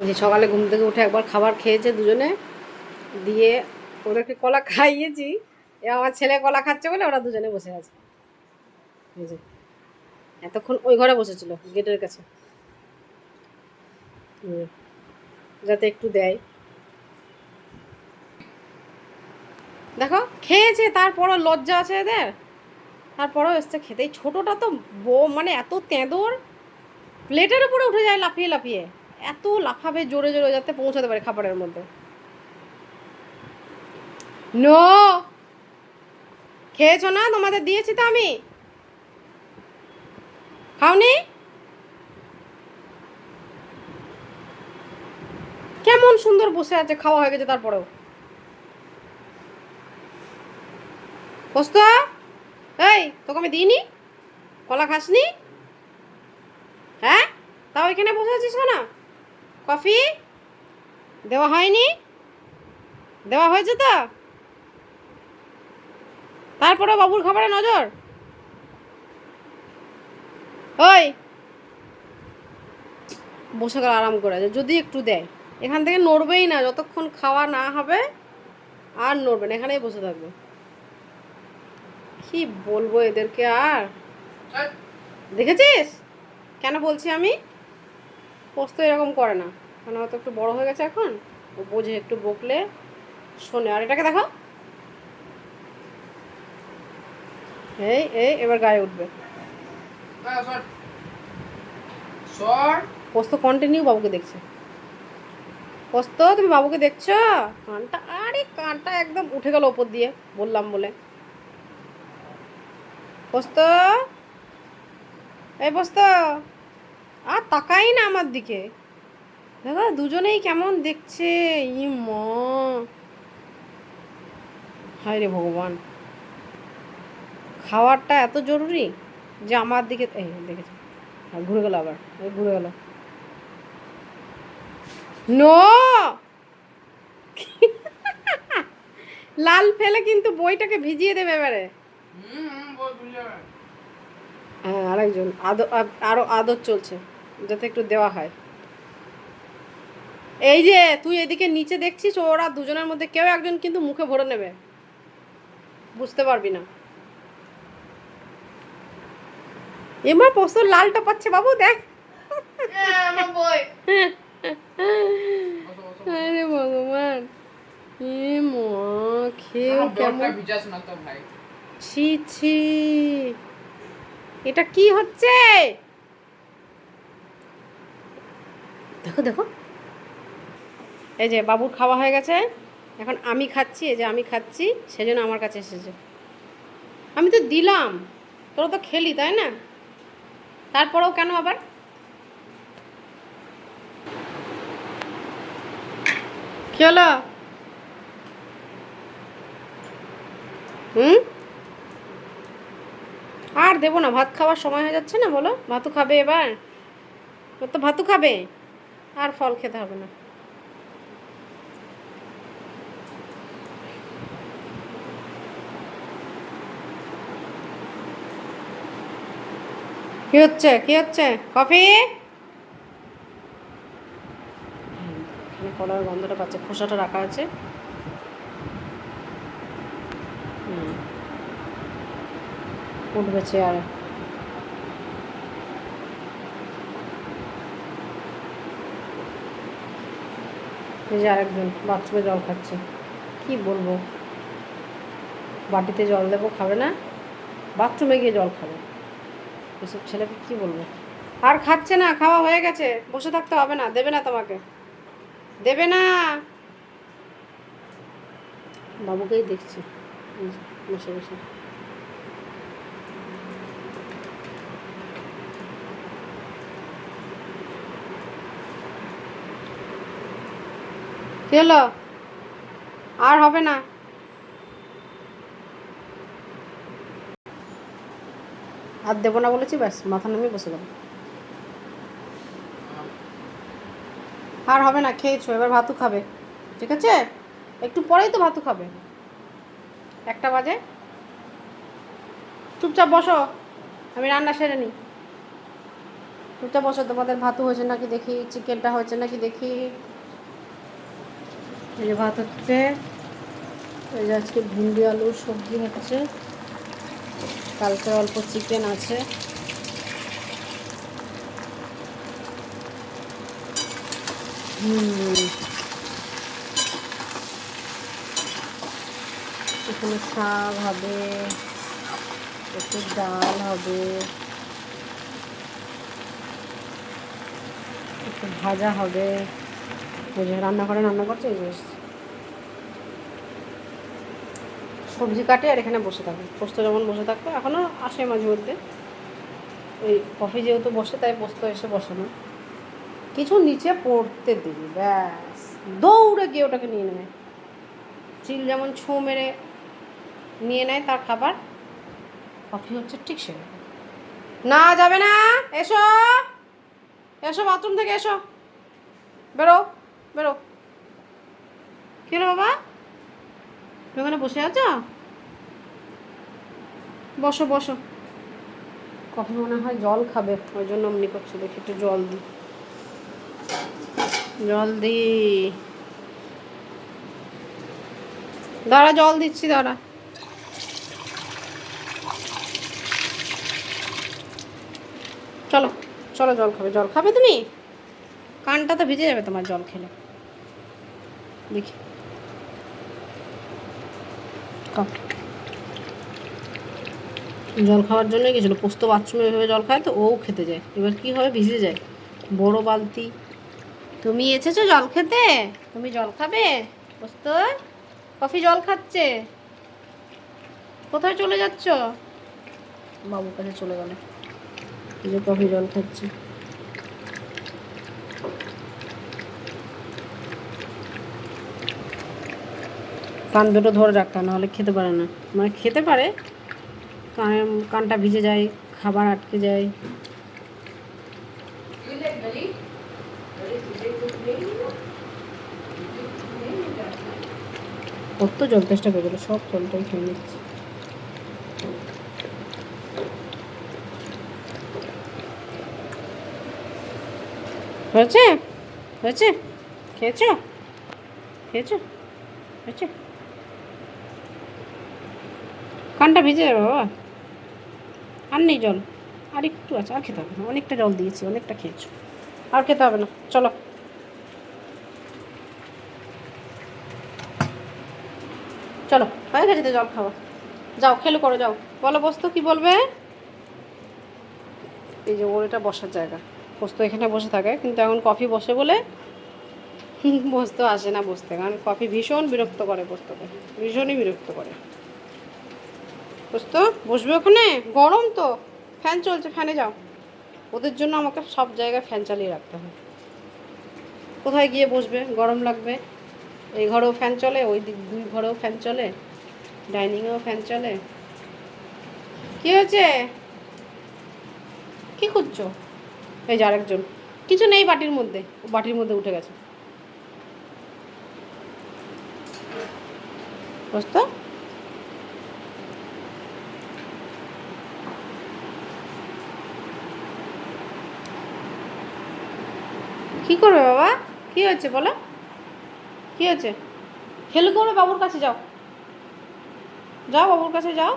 যে সকালে ঘুম থেকে উঠে একবার খাবার খেয়েছে দুজনে, দিয়ে ওদেরকে কলা খাইয়েছি। আমার ছেলে কলা খাচ্ছে বলে ওরা দুজনে বসে আছে। এতক্ষণ ওই ঘরে বসেছিল গেটের কাছে, যাতে একটু দেয়। দেখো খেয়েছে, তারপরও লজ্জা আছে এদের, তারপরেও এসছে খেতে। এই ছোটোটা তো মানে এত তেঁদোর, প্লেটের উপরে উঠে যায় লাফিয়ে লাফিয়ে, এত লাফাবে জোরে জোরে যাতে পৌঁছাতে পারে খাবারের মধ্যে। নো, খেয়েছো না? তোমাদের দিয়েছি তো আমি, খাওনি? কেমন সুন্দর বসে আছে, খাওয়া হয়ে গেছে তারপরেও। পোস্ত, এই তোকে আমি দিইনি? কলা খাসনি? হ্যাঁ, তাও এখানে বসে আছিস কেন? কফি দেওয়া হয়নি? দেওয়া হয়েছে তো, তারপরেও বাবুর খাবারে নজর। ওই বসে গেল আরাম করে, যদি একটু দেয় এখান থেকে নড়বেই না যতক্ষণ খাওয়া না হবে, আর নড়বে না, এখানেই বসে থাকবে। কি বলবো এদেরকে আর। দেখেছিস কেন বলছি আমি? পোস্ত এরকম করে না, কারণ হয়তো একটু বড় হয়ে গেছে এখন, ও বোঝে, একটু বকলে শোনে। আর এটাকে দেখো, এই এই এবার গায়ে উঠবে। পোস্ত কন্টিনিউ বাবুকে দেখছে। পোস্ত তুমি বাবুকে দেখছো? কানটা, আরে কানটা একদম উঠে গেল ওপর দিয়ে, বললাম বলে। পোস্ত, এই পোস্ত, আর তাকাই না আমার দিকে। দেখো দুজনেই কেমন দেখছে। ই মা, হায় রে ভগবান, খাওয়ারটা এত জরুরি যে আমার দিকে, এই দেখেছি, ঘুরে গেল আবার, ঘুরে গেল। নো, লাল ফেলে কিন্তু বইটাকে ভিজিয়ে দেবে এবারে। হ্যাঁ, আরেকজন আরো আদর চলছে, যাতে একটু দেওয়া হয়। এই যে তুই এদিকে নিচে দেখছিস, ওরা দুজনের মধ্যে কেউ একজন কিন্তু মুখে ভরে নেবে, বুঝতে পারবি না। এমা পোস্ত লালটা পাচ্ছে বাবু, দেখ। আরে ভগবান, এ মা, খেয়েও কেমন। ছি ছি, এটা কি হচ্ছে? দেখো দেখো, এই যে বাবুর খাওয়া হয়ে গেছে, এখন আমি খাচ্ছি। এই যে আমি খাচ্ছি, সেজন্য আমার কাছে এসেছে। আমি তো দিলাম, তোরা তো খেলি তাই না, তারপরেও কেন আবার? কি হলো? হুম, আর দেবো না, ভাত খাওয়ার সময় হয়ে যাচ্ছে না, বলো। ভাতু খাবে এবার, ও তো ভাতু খাবে, আর ফল খেতে হবে না। কি হচ্ছে, কি হচ্ছে? কফি, কলার গন্ধটা পাচ্ছে, খোসাটা রাখা আছে। উঠবে চেয়ারে। এই যে আরেকজন বাথরুমে জল খাচ্ছে, কি বলবো, বাটিতে জল দেবো খাবে না, বাথরুমে গিয়ে জল খাবে। এসব ছেলেকে কি বলবো। আর খাচ্ছে না, খাওয়া হয়ে গেছে, বসে থাকতে হবে না, দেবে না তোমাকে, দেবে না। বাবুকেই দেখছি বসে বসে। কি হলো? আর হবে না, আর দেবো না বলেছি, ব্যাস মাথা নামিয়ে বসে যাবো। আর হবে না, খেয়েছো, এবার ভাতু খাবে, ঠিক আছে? একটু পরেই তো ভাতু খাবে, 1টা বাজে। চুপচাপ বসো, আমি রান্না সেরে নিই। দুটা বছর তোমাদের ভাতু হয়েছে নাকি দেখি, চিকেনটা হয়েছে নাকি দেখি। এই যে ভাত হচ্ছে, এই যে আজকে ভিন্ডি আলুর সবজি হচ্ছে, কালকে অল্প চিকেন আছে। এখানে শাক হবে, একটু ডাল হবে, একটু ভাজা হবে। ওই যে রান্নাঘরে রান্না করছে, এই যে সবজি কাটে আর এখানে বসে থাকে। পোস্ত যেমন বসে থাকতো, এখনও আসে মাঝে মধ্যে। ওই কফি যেহেতু বসে তাই পোস্ত এসে বসানো। কিছু নিচে পড়তে দিই, ব্যাস দৌড়ে গিয়ে ওটাকে নিয়ে নেয়। চিল যেমন ছোঁ মেরে নিয়ে নেয় তার খাবার, কফি হচ্ছে ঠিক সেরকম। না যাবে না, এসো এসো, বাথরুম থেকে এসো, বেরো বেরো। কী হলো বাবা, তুমি ওখানে বসে আছো? বসো বসো। কফি মনে হয় জল খাবে, ওই জন্য অমনি করছে। দেখি একটু জল দিই, জল দিই, দাঁড়া জল দিচ্ছি, দাঁড়া। চলো চলো, জল খাবে, জল খাবে তুমি? কানটা তো ভিজে যাবে তোমার জল খেলে। দেখি জল খাওয়ার জন্যই গেছিলো। পোস্ত বাথরুমে এভাবে জল খায় তো, ও খেতে যায়। এবার কি হবে, ভিজে যায় বড় বালতি। তুমি এসেছো জল খেতে? তুমি জল খাবে? পোস্ত কফি জল খাচ্ছে। কোথায় চলে যাচ্ছ? বাবুর কাছে চলে গেল, এই যে কফি জল খাচ্ছে। কান দুটো ধরে রাখতে, নাহলে খেতে পারে না। মানে খেতে পারে, কানটা ভিজে যায়, খাবার আটকে যায়। কত জল চেষ্টা করে গেলো, সব জলটাই খেয়ে নিচ্ছে। হয়েছে হয়েছে, খেয়েছো খেয়েছো, হয়েছে। কানটা ভিজে যাবে বাবা, আর নেই জল, আর একটু আছে, আর খেতে হবে না। অনেকটা জল দিয়েছি, অনেকটা খেয়েছো, আর খেতে হবে না। চলো চলো, হয়ে গেছে তো জল খাওয়া। যাও খেলো করো, যাও বলো পোস্ত কি বলবে। এই যে ওর এটা বসার জায়গা, পোস্ত এখানে বসে থাকে, কিন্তু এখন কফি বসে বলে পোস্ত আসে না বসতে, কারণ কফি ভীষণ বিরক্ত করে পোস্তকে, ভীষণই বিরক্ত করে। পোস্ত বসবে ওখানে, গরম তো, ফ্যান চলছে, ফ্যানে যাও। ওদের জন্য আমাকে সব জায়গায় ফ্যান চালিয়ে রাখতে হয়। কোথায় গিয়ে বসবে, গরম লাগবে। এই ঘরেও ফ্যান চলে, ওই দিক দুই ঘরেও ফ্যান চলে, ডাইনিংয়েও ফ্যান চলে। কী হয়েছে, কী খুঁজছো? এই যে আরেকজন, কিছু নেই বাটির মধ্যে, ও বাটির মধ্যে উঠে গেছে। বুঝতো কী করবে বাবা, কী হয়েছে বলো, কী হয়েছে? খেলে করবে, বাবুর কাছে যাও, যাও বাবুর কাছে যাও,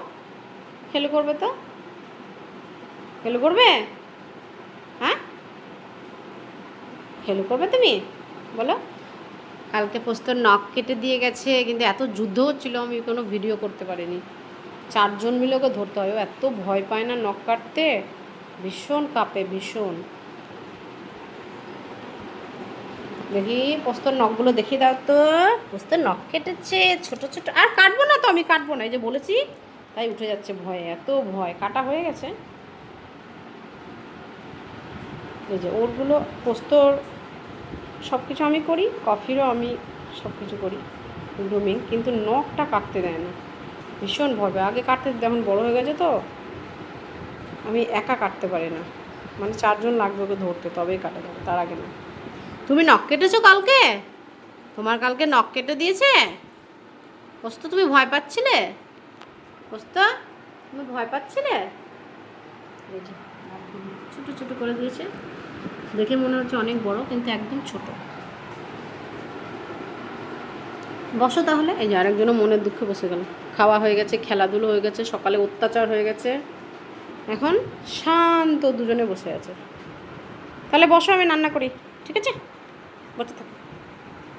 খেলে করবে তো, খেলে করবে, হ্যাঁ খেলে করবে তুমি, বলো। কালকে পোস্তর নখ কেটে দিয়ে গেছে, কিন্তু এত যুদ্ধ হচ্ছিলো আমি কোনো ভিডিও করতে পারিনি। 4 জন মিলে ওকে ধরতে হয়, ও এত ভয় পায় না নখ কাটতে, ভীষণ কাঁপে ভীষণ। দেখি পোস্তর নখগুলো দেখিয়ে দাও তো। পোস্তর নখ কেটেছে ছোট ছোট, আর কাটবো না তো, আমি কাটবো না, এই যে বলেছি তাই উঠে যাচ্ছে ভয়ে, এত ভয়। কাটা হয়ে গেছে, এই যে ওরগুলো পোস্তর সব কিছু আমি করি, কফিরও আমি সব কিছু করি, গ্রুমিং, কিন্তু নখটা কাটতে দেয় না, ভীষণ ভয় পায়। আগে কাটতে, এখন বড়ো হয়ে গেছে তো, আমি একা কাটতে পারি না, মানে 4 জন লাগবে ওকে ধরতে, তবেই কাটা যাবে, তার আগে না। তুমি নখ কেটেছো কালকে? তোমার কালকে নখ কেটে দিয়েছে? পোস্ত তুমি ভয় পাচ্ছিলে? পোস্ত তুমি ভয় পাচ্ছিলে? এই যে ছোটো ছোটো করে দিয়েছে। দেখে মনে হচ্ছে অনেক বড়, কিন্তু একদম ছোট। বসো তাহলে। এই যে আরেকজনও মনের দুঃখে বসে গেল। খাওয়া হয়ে গেছে, খেলাধুলো হয়ে গেছে, সকালে অত্যাচার হয়ে গেছে, এখন শান্ত দুজনে বসে আছে। তাহলে বসো, আমি রান্না করি, ঠিক আছে? বসে থাকো।